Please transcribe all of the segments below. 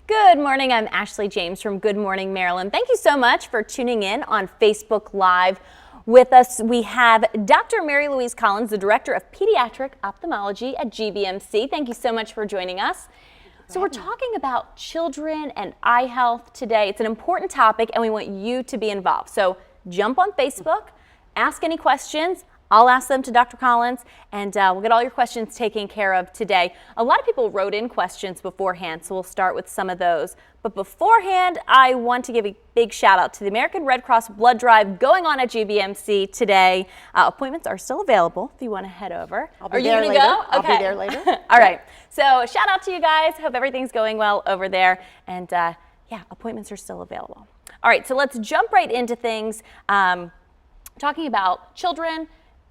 Good morning, I'm Ashley James from Good Morning Maryland. Thank you so much for tuning in on Facebook Live. With us, we have Dr. Mary Louise Collins, the Director of Pediatric Ophthalmology at GBMC. Thank you so much for joining us. So we're talking about children and eye health today. It's an important topic and we want you to be involved. So jump on Facebook, ask any questions. I'll ask them to Dr. Collins, and we'll get all your questions taken care of today. A lot of people wrote in questions beforehand, so we'll start with some of those. But beforehand, I want to give a big shout out to the American Red Cross Blood Drive going on at GBMC today. Appointments are still available if you want to head over. Are you going to go? Okay. I'll be there later. All right. So shout out to you guys. Hope everything's going well over there. And yeah, appointments are still available. All right, so let's jump right into things. Talking about children,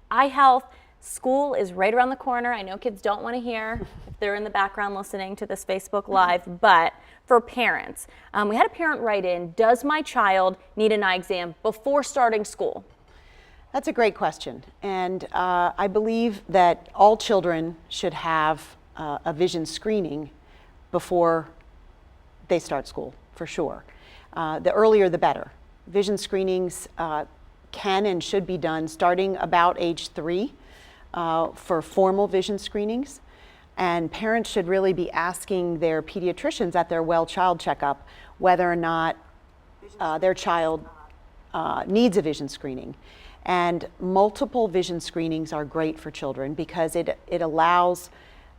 eye health. School is right around the corner. I know kids don't want to hear if they're in the background listening to this Facebook Live, but for parents, we had a parent write in, does my child need an eye exam before starting school? That's a great question. And I believe that all children should have a vision screening before they start school, for sure. The earlier the better. Vision screenings can and should be done starting about age 3 for formal vision screenings. And parents should really be asking their pediatricians at their well child checkup whether or not their child needs a vision screening. And multiple vision screenings are great for children because it allows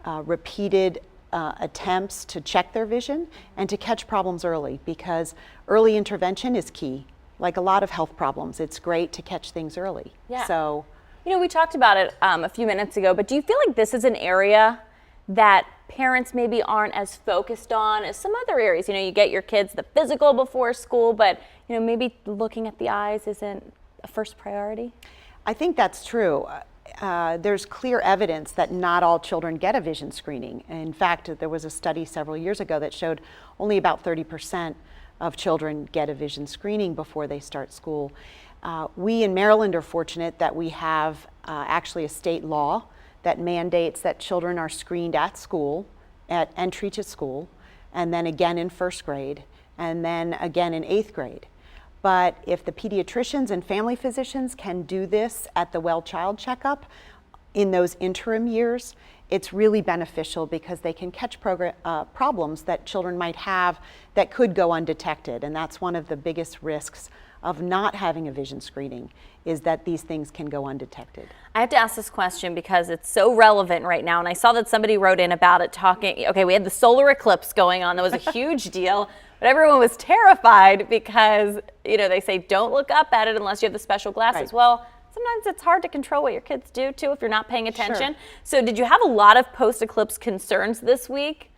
repeated attempts to check their vision and to catch problems early, because early intervention is key. Like a lot of health problems, it's great to catch things early. Yeah. So, you know, we talked about it a few minutes ago, but do you feel like this is an area that parents maybe aren't as focused on as some other areas? You know, you get your kids the physical before school, but, you know, maybe looking at the eyes isn't a first priority? I think that's true. There's clear evidence that not all children get a vision screening. In fact, there was a study several years ago that showed only about 30% of children get a vision screening before they start school. We in Maryland are fortunate that we have actually a state law that mandates that children are screened at school, at entry to school, and then again in first grade, and then again in 8th grade. But if the pediatricians and family physicians can do this at the well child checkup in those interim years, it's really beneficial because they can catch problems that children might have that could go undetected. And that's one of the biggest risks of not having a vision screening, is that these things can go undetected. I have to ask this question because it's so relevant right now. And I saw that somebody wrote in about it talking, okay, we had the solar eclipse going on. That was a huge deal. But everyone was terrified because, you know, they say don't look up at it unless you have the special glasses. Right. Well, sometimes it's hard to control what your kids do too if you're not paying attention. Sure. So did you have a lot of post-eclipse concerns this week?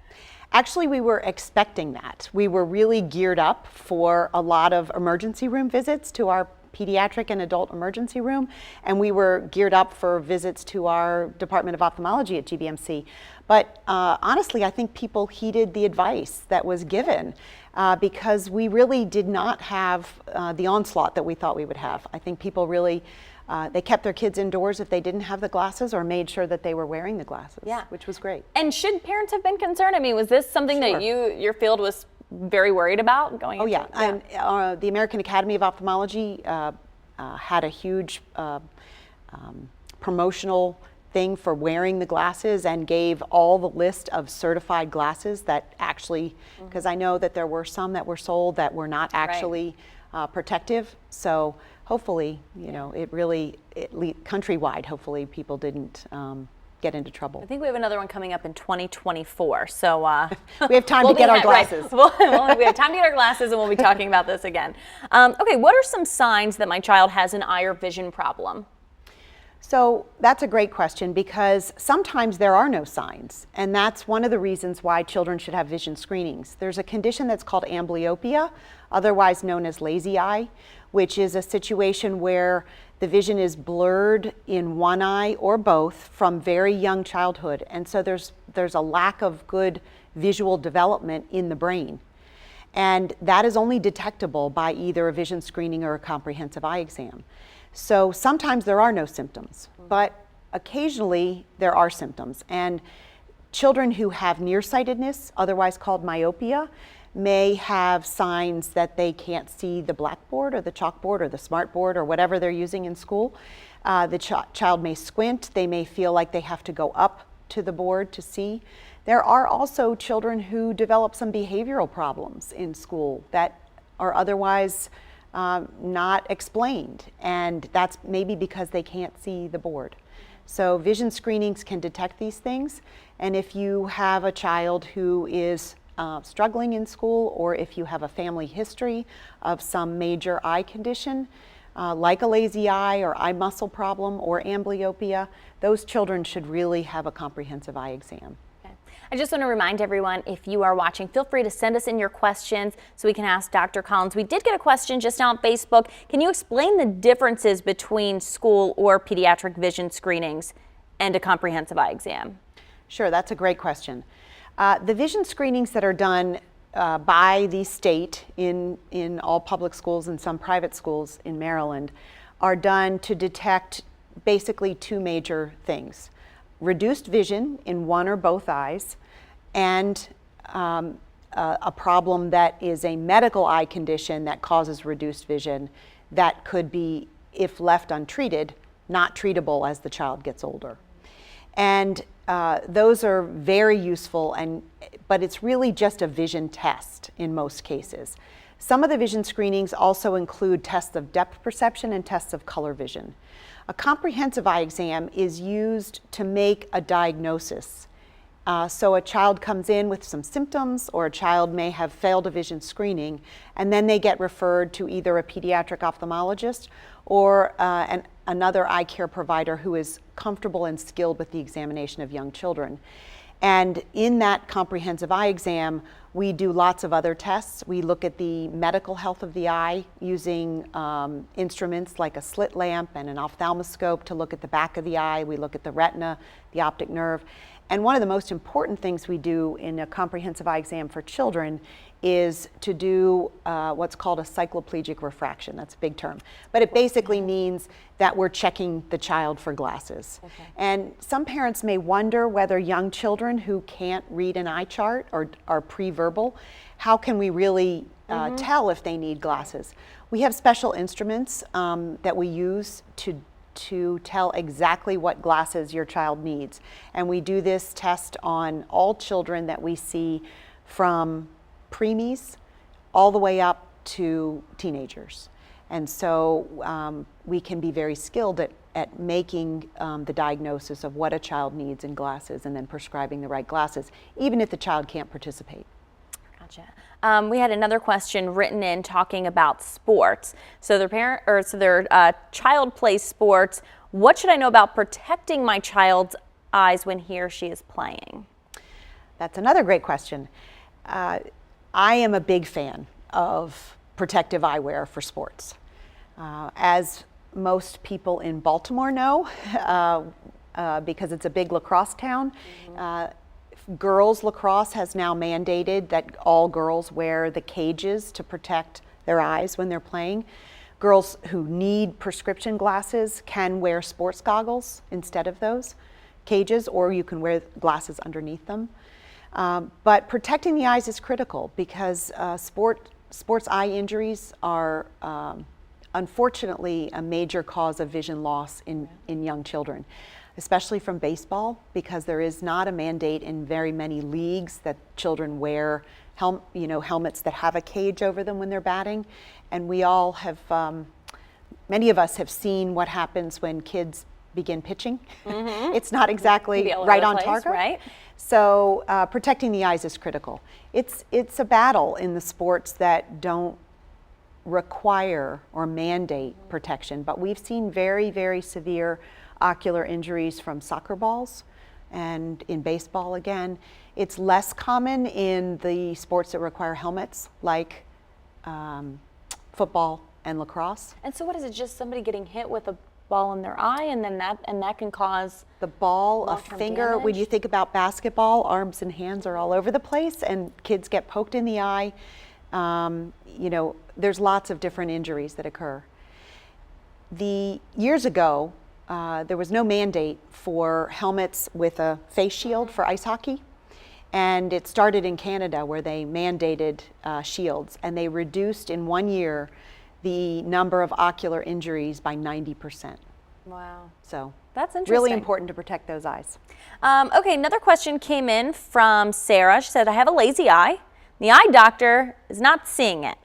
Actually, we were expecting that. We were really geared up for a lot of emergency room visits to our pediatric and adult emergency room, and we were geared up for visits to our Department of Ophthalmology at GBMC. But honestly, I think people heeded the advice that was given because we really did not have the onslaught that we thought we would have. I think people really they kept their kids indoors if they didn't have the glasses, or made sure that they were wearing the glasses, yeah, which was great. And should parents have been concerned? I mean, was this something Sure. that your field was very worried about going into? Oh yeah, and the American Academy of Ophthalmology had a huge promotional thing for wearing the glasses and gave all the list of certified glasses that actually, because I know that there were some that were sold that were not actually protective. So hopefully, you know, it really, countrywide, hopefully people didn't get into trouble. I think we have another one coming up in 2024. So we have time to get our glasses. Right. We have time to get our glasses, and we'll be talking about this again. Okay, what are some signs that my child has an eye or vision problem? So that's a great question, because sometimes there are no signs, and that's one of the reasons why children should have vision screenings. There's a condition that's called amblyopia, otherwise known as lazy eye, which is a situation where the vision is blurred in one eye or both from very young childhood, and so there's a lack of good visual development in the brain. And that is only detectable by either a vision screening or a comprehensive eye exam. So sometimes there are no symptoms, but occasionally there are symptoms. And children who have nearsightedness, otherwise called myopia, may have signs that they can't see the blackboard or the chalkboard or the smartboard or whatever they're using in school. The child may squint. They may feel like they have to go up to the board to see. There are also children who develop some behavioral problems in school that are otherwise not explained, and that's maybe because they can't see the board. So vision screenings can detect these things, and if you have a child who is struggling in school, or if you have a family history of some major eye condition, like a lazy eye or eye muscle problem or amblyopia, those children should really have a comprehensive eye exam. I just want to remind everyone, if you are watching, feel free to send us in your questions so we can ask Dr. Collins. We did get a question just now on Facebook. Can you explain the differences between school or pediatric vision screenings and a comprehensive eye exam? Sure, that's a great question. The vision screenings that are done by the state in all public schools and some private schools in Maryland are done to detect basically two major things: reduced vision in one or both eyes, and a problem that is a medical eye condition that causes reduced vision that could be, if left untreated, not treatable as the child gets older. And those are very useful, but it's really just a vision test in most cases. Some of the vision screenings also include tests of depth perception and tests of color vision. A comprehensive eye exam is used to make a diagnosis. So a child comes in with some symptoms, or a child may have failed a vision screening, and then they get referred to either a pediatric ophthalmologist or another eye care provider who is comfortable and skilled with the examination of young children. And in that comprehensive eye exam, we do lots of other tests. We look at the medical health of the eye using instruments like a slit lamp and an ophthalmoscope to look at the back of the eye. We look at the retina, the optic nerve. And one of the most important things we do in a comprehensive eye exam for children is to do what's called a cycloplegic refraction. That's a big term. But it basically means that we're checking the child for glasses. Okay. And some parents may wonder whether young children who can't read an eye chart or are pre-verbal, how can we really tell if they need glasses? We have special instruments that we use to tell exactly what glasses your child needs. And we do this test on all children that we see from preemies all the way up to teenagers. And so we can be very skilled at making the diagnosis of what a child needs in glasses and then prescribing the right glasses, even if the child can't participate. Gotcha. We had another question written in talking about sports. So their child plays sports. What should I know about protecting my child's eyes when he or she is playing? That's another great question. I am a big fan of protective eyewear for sports. As most people in Baltimore know, because it's a big lacrosse town, girls lacrosse has now mandated that all girls wear the cages to protect their eyes when they're playing. Girls who need prescription glasses can wear sports goggles instead of those cages, or you can wear glasses underneath them. But protecting the eyes is critical because sports eye injuries are unfortunately a major cause of vision loss in young children, especially from baseball, because there is not a mandate in very many leagues that children wear helmets that have a cage over them when they're batting. And we all have, many of us have seen what happens when kids begin pitching. It's not exactly right on target. Right? So protecting the eyes is critical. It's a battle in the sports that don't require or mandate protection, but we've seen very, very severe ocular injuries from soccer balls, and in baseball again. It's less common in the sports that require helmets, like football and lacrosse. And so what is it, just somebody getting hit with a ball in their eye, and then that can cause the ball, a finger damage? When you think about basketball, arms and hands are all over the place, and kids get poked in the eye. There's lots of different injuries that occur. Years ago, there was no mandate for helmets with a face shield for ice hockey. And it started in Canada where they mandated shields, and they reduced in 1 year the number of ocular injuries by 90%. Wow. So that's interesting. Really important to protect those eyes. Okay, another question came in from Sarah. She said, I have a lazy eye. The eye doctor is not seeing it.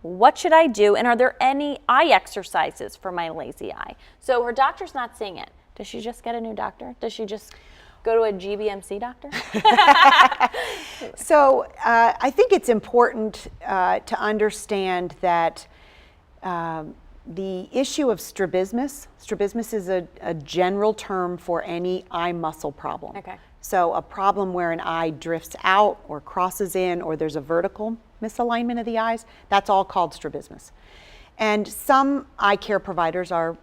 What should I do? And are there any eye exercises for my lazy eye? So her doctor's not seeing it. Does she just get a new doctor? Does she just go to a GBMC doctor? So I think it's important to understand that the issue of strabismus is a general term for any eye muscle problem. Okay. So a problem where an eye drifts out or crosses in, or there's a vertical misalignment of the eyes, that's all called strabismus. And some eye care providers are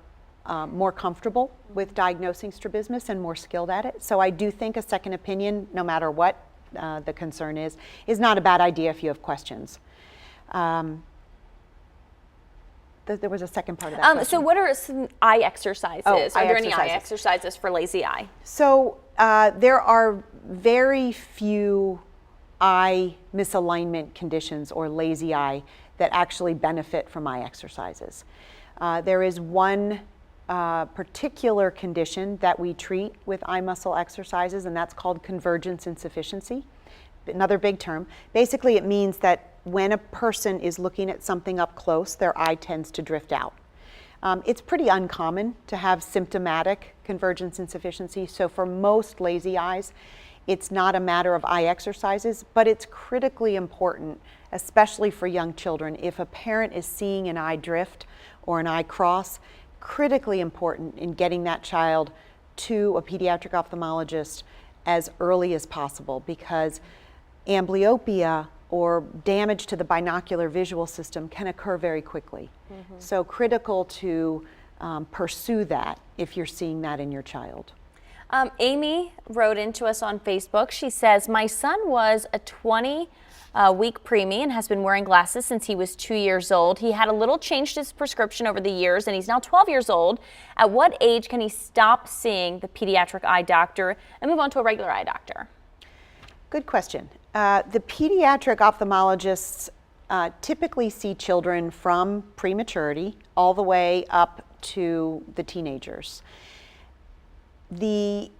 more comfortable with diagnosing strabismus and more skilled at it. So I do think a second opinion, no matter what the concern is not a bad idea if you have questions. There was a second part of that question. So what are some eye exercises? Are there any eye exercises. exercises for lazy eye? So there are very few eye misalignment conditions or lazy eye that actually benefit from eye exercises. There is one particular condition that we treat with eye muscle exercises, and that's called convergence insufficiency. Another big term. Basically, it means that when a person is looking at something up close, their eye tends to drift out. It's pretty uncommon to have symptomatic convergence insufficiency, so for most lazy eyes, it's not a matter of eye exercises, but it's critically important, especially for young children. If a parent is seeing an eye drift or an eye cross, critically important in getting that child to a pediatric ophthalmologist as early as possible, because amblyopia or damage to the binocular visual system can occur very quickly. Mm-hmm. So critical to pursue that if you're seeing that in your child. Amy wrote into us on Facebook. She says, my son was a 20-week preemie and has been wearing glasses since he was 2 years old. He had a little change to his prescription over the years, and he's now 12 years old. At what age can he stop seeing the pediatric eye doctor and move on to a regular eye doctor? Good question. The pediatric ophthalmologists typically see children from prematurity all the way up to the teenagers. The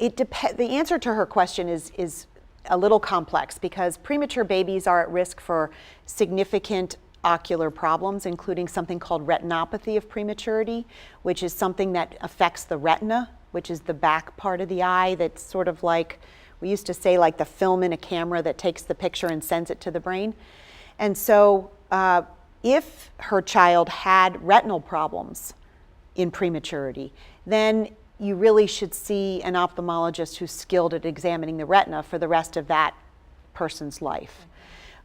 answer to her question is a little complex, because premature babies are at risk for significant ocular problems, including something called retinopathy of prematurity, which is something that affects the retina, which is the back part of the eye that's sort of like, we used to say, like the film in a camera that takes the picture and sends it to the brain. And so if her child had retinal problems in prematurity, then you really should see an ophthalmologist who's skilled at examining the retina for the rest of that person's life.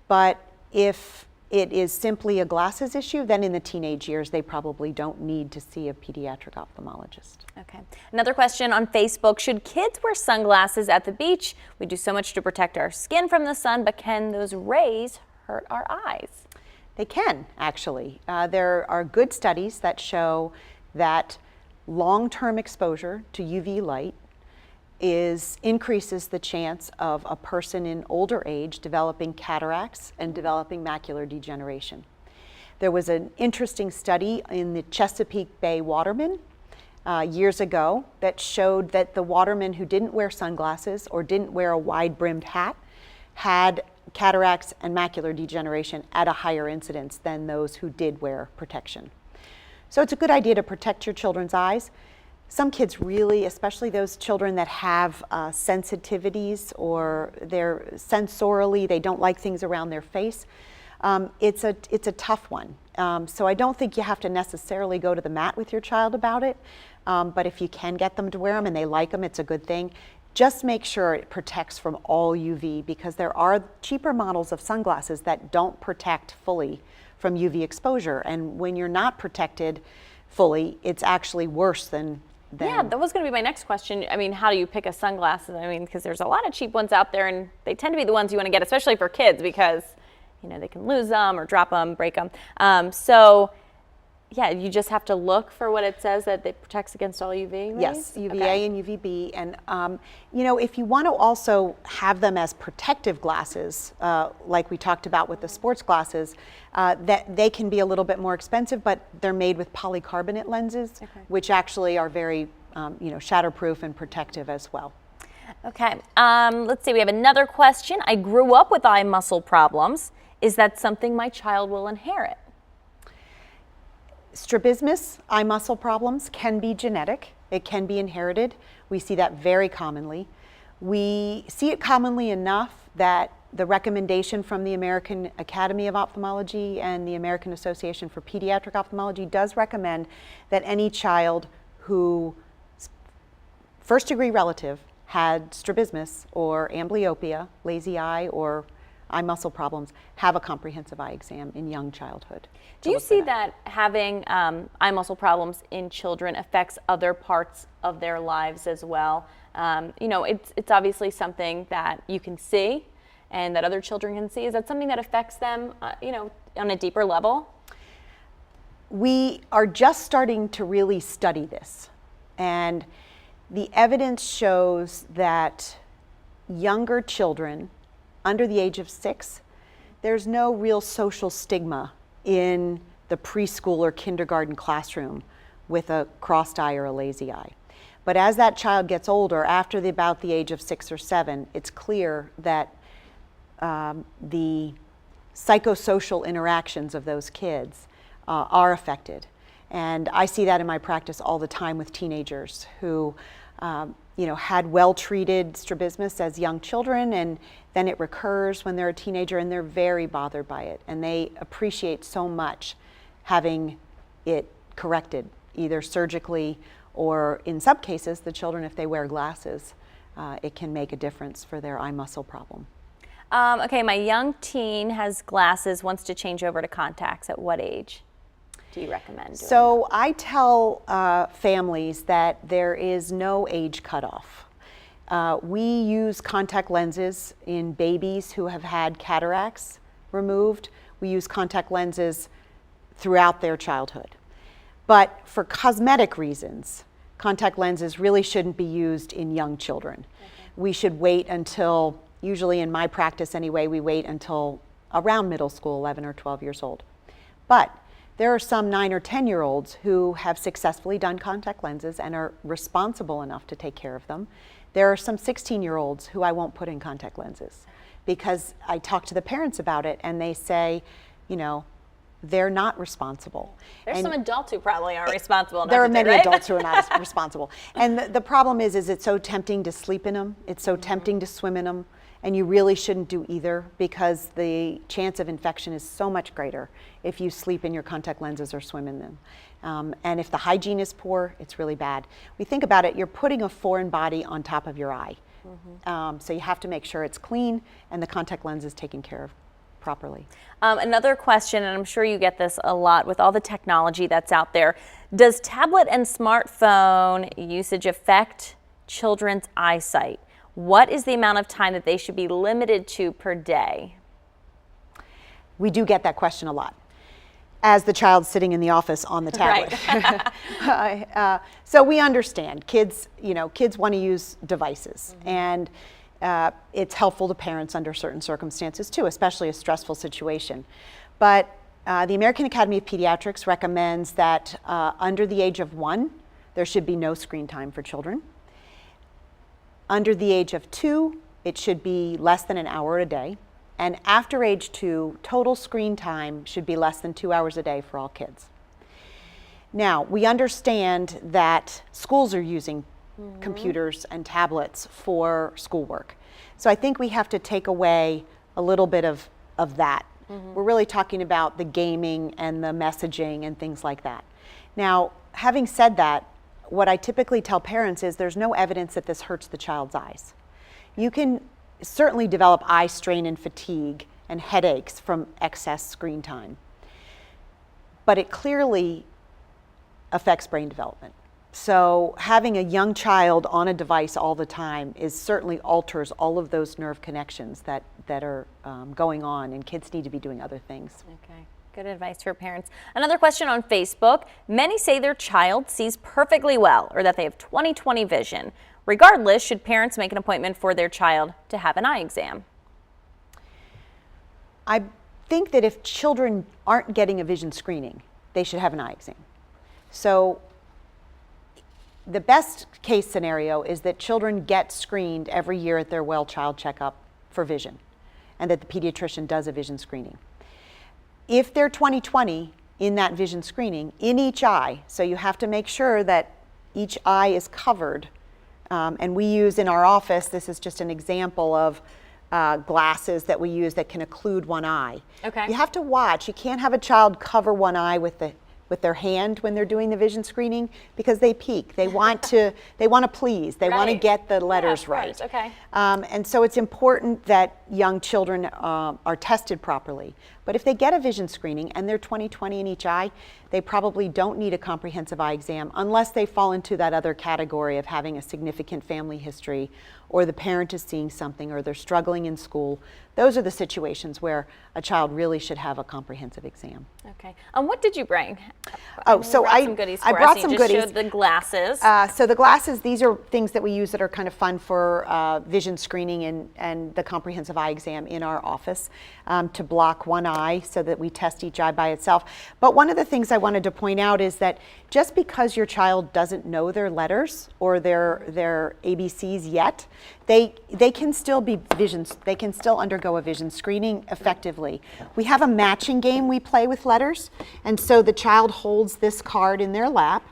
But if it is simply a glasses issue, then in the teenage years, they probably don't need to see a pediatric ophthalmologist. Okay. Another question on Facebook. Should kids wear sunglasses at the beach? We do so much to protect our skin from the sun, but can those rays hurt our eyes? They can, actually. There are good studies that show that long-term exposure to UV light increases the chance of a person in older age developing cataracts and developing macular degeneration. There was an interesting study in the Chesapeake Bay watermen years ago that showed that the watermen who didn't wear sunglasses or didn't wear a wide-brimmed hat had cataracts and macular degeneration at a higher incidence than those who did wear protection. So it's a good idea to protect your children's eyes. Some kids really, especially those children that have sensitivities or they're sensorily, they don't like things around their face, it's a tough one. So I don't think you have to necessarily go to the mat with your child about it, but if you can get them to wear them and they like them, it's a good thing. Just make sure it protects from all UV, because there are cheaper models of sunglasses that don't protect fully from UV exposure, and when you're not protected fully, it's actually worse than Yeah, that was going to be my next question. I mean, how do you pick a sunglasses? I mean, because there's a lot of cheap ones out there, and they tend to be the ones you want to get, especially for kids, because, you know, they can lose them or drop them, break them. So Yeah, you just have to look for what it says that it protects against all UV rays? Yes, UVA and UVB. And, you know, if you want to also have them as protective glasses, like we talked about with the sports glasses, that they can be a little bit more expensive, but they're made with polycarbonate lenses, which actually are very, you know, shatterproof and protective as well. Okay, let's see, we have another question. I grew up with eye muscle problems. Is that something my child will inherit? Strabismus, eye muscle problems, can be genetic. It can be inherited. We see that very commonly. We see it commonly enough that the recommendation from the American Academy of Ophthalmology and the American Association for Pediatric Ophthalmology does recommend that any child whose first-degree relative had strabismus or amblyopia, lazy eye, or eye muscle problems, have a comprehensive eye exam in young childhood. Do you see that having eye muscle problems in children affects other parts of their lives as well? You know, it's obviously something that you can see and that other children can see. Is that something that affects them, you know, on a deeper level? We are just starting to really study this. And the evidence shows that younger children under the age of 6, there's no real social stigma in the preschool or kindergarten classroom with a crossed eye or a lazy eye. But as that child gets older, after about the age of 6 or 7, it's clear that the psychosocial interactions of those kids are affected. And I see that in my practice all the time with teenagers who you know, had well-treated strabismus as young children, and then it recurs when they're a teenager, and they're very bothered by it. And they appreciate so much having it corrected, either surgically or in some cases, the children, if they wear glasses, it can make a difference for their eye muscle problem. Okay, my young teen has glasses, wants to change over to contacts. At what age do you recommend doing So I tell families that there is no age cutoff. We use contact lenses in babies who have had cataracts removed. We use contact lenses throughout their childhood. But for cosmetic reasons, contact lenses really shouldn't be used in young children. We should wait until, usually in my practice anyway, we wait until around middle school, 11 or 12 years old. But there are some 9 or 10-year-olds who have successfully done contact lenses and are responsible enough to take care of them. There are some 16-year-olds who I won't put in contact lenses because I talk to the parents about it and they say, you know, they're not responsible. There's some adults who probably aren't responsible. There are many adults who are not responsible. And the problem is it's so tempting to sleep in them. It's so tempting to swim in them. And you really shouldn't do either because the chance of infection is so much greater if you sleep in your contact lenses or swim in them. And if the hygiene is poor, it's really bad. We think about it, you're putting a foreign body on top of your eye. So you have to make sure it's clean and the contact lens is taken care of properly. Another question, and I'm sure you get this a lot with all the technology that's out there. Does tablet and smartphone usage affect children's eyesight? What is the amount of time that they should be limited to per day? We do get that question a lot as the child sitting in the office on the tablet. Right. So we understand kids, you know, kids want to use devices, and it's helpful to parents under certain circumstances too, especially a stressful situation. But the American Academy of Pediatrics recommends that under the age of 1, there should be no screen time for children. Under the age of 2, it should be less than an hour a day. And after age 2, total screen time should be less than 2 hours a day for all kids. Now, we understand that schools are using computers and tablets for schoolwork. So I think we have to take away a little bit of that. We're really talking about the gaming and the messaging and things like that. Now, having said that, what I typically tell parents is there's no evidence that this hurts the child's eyes. You can certainly develop eye strain and fatigue and headaches from excess screen time, but it clearly affects brain development. So having a young child on a device all the time certainly alters all of those nerve connections that are going on, and kids need to be doing other things. Okay. Good advice for parents. Another question on Facebook. Many say their child sees perfectly well or that they have 20/20 vision. Regardless, should parents make an appointment for their child to have an eye exam? I think that if children aren't getting a vision screening, they should have an eye exam. So the best case scenario is that children get screened every year at their well child checkup for vision, and that the pediatrician does a vision screening. If they're 20/20 in that vision screening, in each eye, so you have to make sure that each eye is covered, and we use in our office, this is just an example of glasses that we use that can occlude one eye. Okay. You have to watch. You can't have a child cover one eye with their hand when they're doing the vision screening, because they peek. They want to please. They want to Right. get the letters right. Okay. And so it's important that young children are tested properly. But if they get a vision screening and they're 20/20 in each eye, they probably don't need a comprehensive eye exam unless they fall into that other category of having a significant family history, or the parent is seeing something, or they're struggling in school. Those are the situations where a child really should have a comprehensive exam. Okay. What did you bring? Oh, so brought some goodies for I brought us. some You just goodies. showed the glasses. So the glasses, these are things that we use that are kind of fun for vision screening and the comprehensive eye exam in our office, to block one eye so that we test each eye by itself. But one of the things I wanted to point out is that just because your child doesn't know their letters or their ABCs yet, they can still be they can still undergo a vision screening effectively. We have a matching game we play with letters, and so the child holds this card in their lap,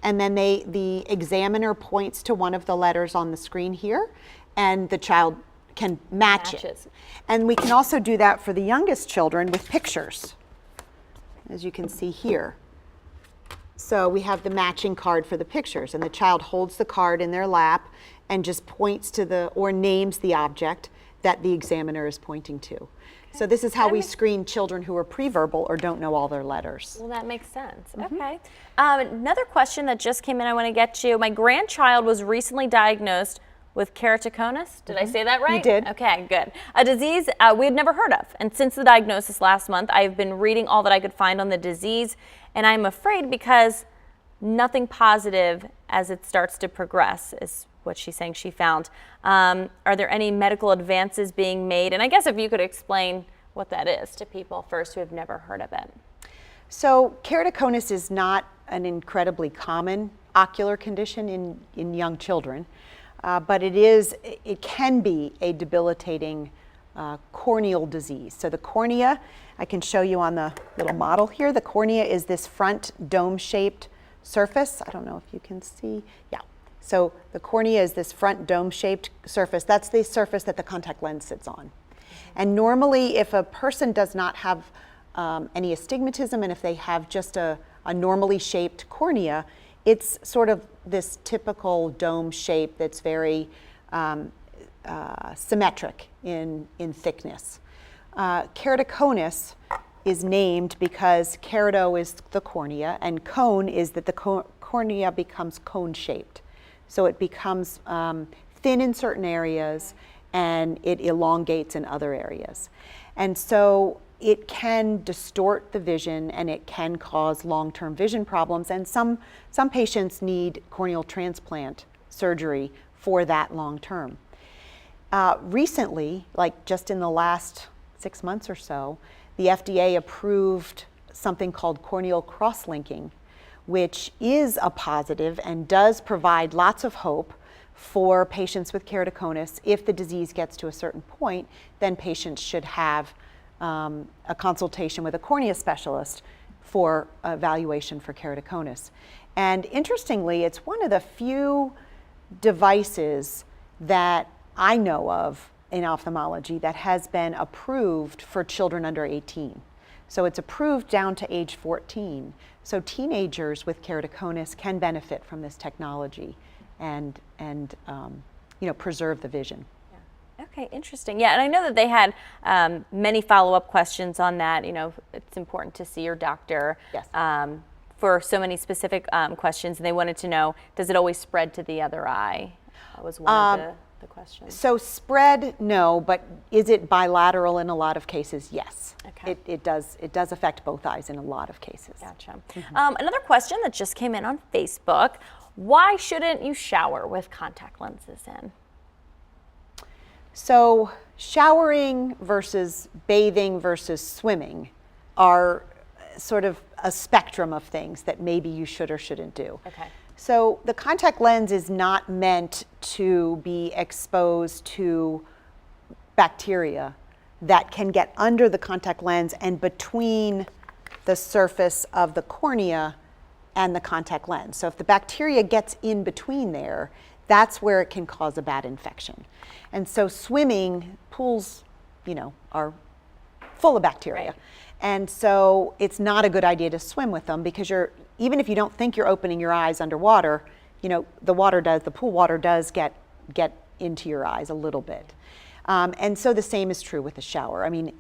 and then the examiner points to one of the letters on the screen here, and the child can match it. And we can also do that for the youngest children with pictures, as you can see here. So we have the matching card for the pictures, and the child holds the card in their lap and just points to or names the object that the examiner is pointing to. Okay. So this is how we screen children who are pre-verbal or don't know all their letters. Well, that makes sense. Okay. Another question that just came in I want to get to. My grandchild was recently diagnosed with keratoconus. Did I say that right? You did. Okay, good. A disease we had never heard of. And since the diagnosis last month, I've been reading all that I could find on the disease, and I'm afraid because nothing positive as it starts to progress is what she's saying she found. Are there any medical advances being made? And I guess if you could explain what that is to people first who have never heard of it. So keratoconus is not an incredibly common ocular condition in young children, but it can be a debilitating corneal disease. So the cornea, I can show you on the little model here, the cornea is this front dome-shaped surface. I don't know if you can see. Yeah. So the cornea is this front dome-shaped surface. That's the surface that the contact lens sits on. And normally, if a person does not have any astigmatism, and if they have just a normally shaped cornea, it's sort of this typical dome shape that's very symmetric in thickness. Keratoconus is named because kerato is the cornea, and cone is that the cornea becomes cone-shaped. So it becomes thin in certain areas, and it elongates in other areas. And so it can distort the vision, and it can cause long-term vision problems, and some patients need corneal transplant surgery for that long-term. Recently, like just in the last 6 months or so, the FDA approved something called corneal cross-linking, which is a positive and does provide lots of hope for patients with keratoconus. If the disease gets to a certain point, then patients should have a consultation with a cornea specialist for evaluation for keratoconus. And interestingly, it's one of the few devices that I know of in ophthalmology that has been approved for children under 18. So it's approved down to age 14. So teenagers with keratoconus can benefit from this technology and preserve the vision. Yeah. Okay, interesting. Yeah, and I know that they had many follow-up questions on that. You know, it's important to see your doctor. Yes. For so many specific questions, and they wanted to know, does it always spread to the other eye? That was one of the the question? So spread, no, but is it bilateral in a lot of cases? Yes. Okay. It does affect both eyes in a lot of cases. Gotcha. Another question that just came in on Facebook: why shouldn't you shower with contact lenses in? So showering versus bathing versus swimming are sort of a spectrum of things that maybe you should or shouldn't do. Okay. So the contact lens is not meant to be exposed to bacteria that can get under the contact lens and between the surface of the cornea and the contact lens. So if the bacteria gets in between there, that's where it can cause a bad infection. And so swimming pools, are full of bacteria. Right. And so it's not a good idea to swim with them because even if you don't think you're opening your eyes underwater, the pool water does get into your eyes a little bit. And so the same is true with a shower. I mean,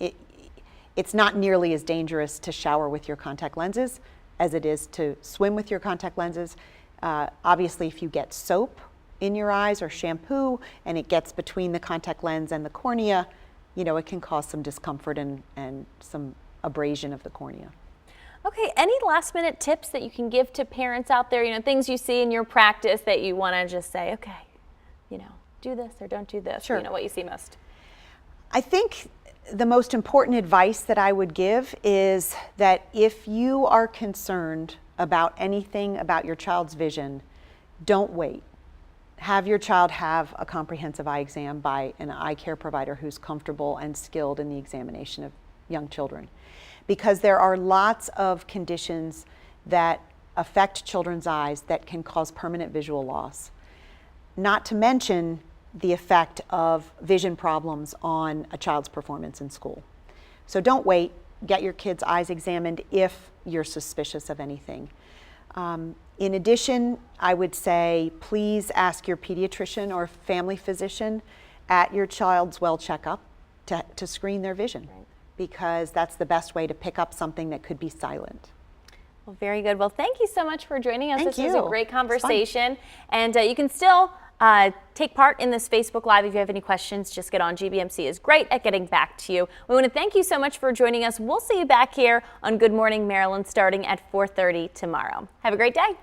it's not nearly as dangerous to shower with your contact lenses as it is to swim with your contact lenses. Obviously, if you get soap in your eyes or shampoo and it gets between the contact lens and the cornea, it can cause some discomfort and some abrasion of the cornea. Okay, any last minute tips that you can give to parents out there, things you see in your practice that you want to just say, okay, do this or don't do this, Sure. What you see most? I think the most important advice that I would give is that if you are concerned about anything about your child's vision, don't wait. Have your child have a comprehensive eye exam by an eye care provider who's comfortable and skilled in the examination of young children. Because there are lots of conditions that affect children's eyes that can cause permanent visual loss. Not to mention the effect of vision problems on a child's performance in school. So don't wait, get your kids' eyes examined if you're suspicious of anything. In addition, I would say please ask your pediatrician or family physician at your child's well checkup to screen their vision, Right. because that's the best way to pick up something that could be silent. Well, very good. Well, thank you so much for joining us. Thank This was a you. great It's fun. conversation. And you can still take part in this Facebook Live. If you have any questions, just get on. GBMC is great at getting back to you. We want to thank you so much for joining us. We'll see you back here on Good Morning Maryland starting at 4:30 tomorrow. Have a great day.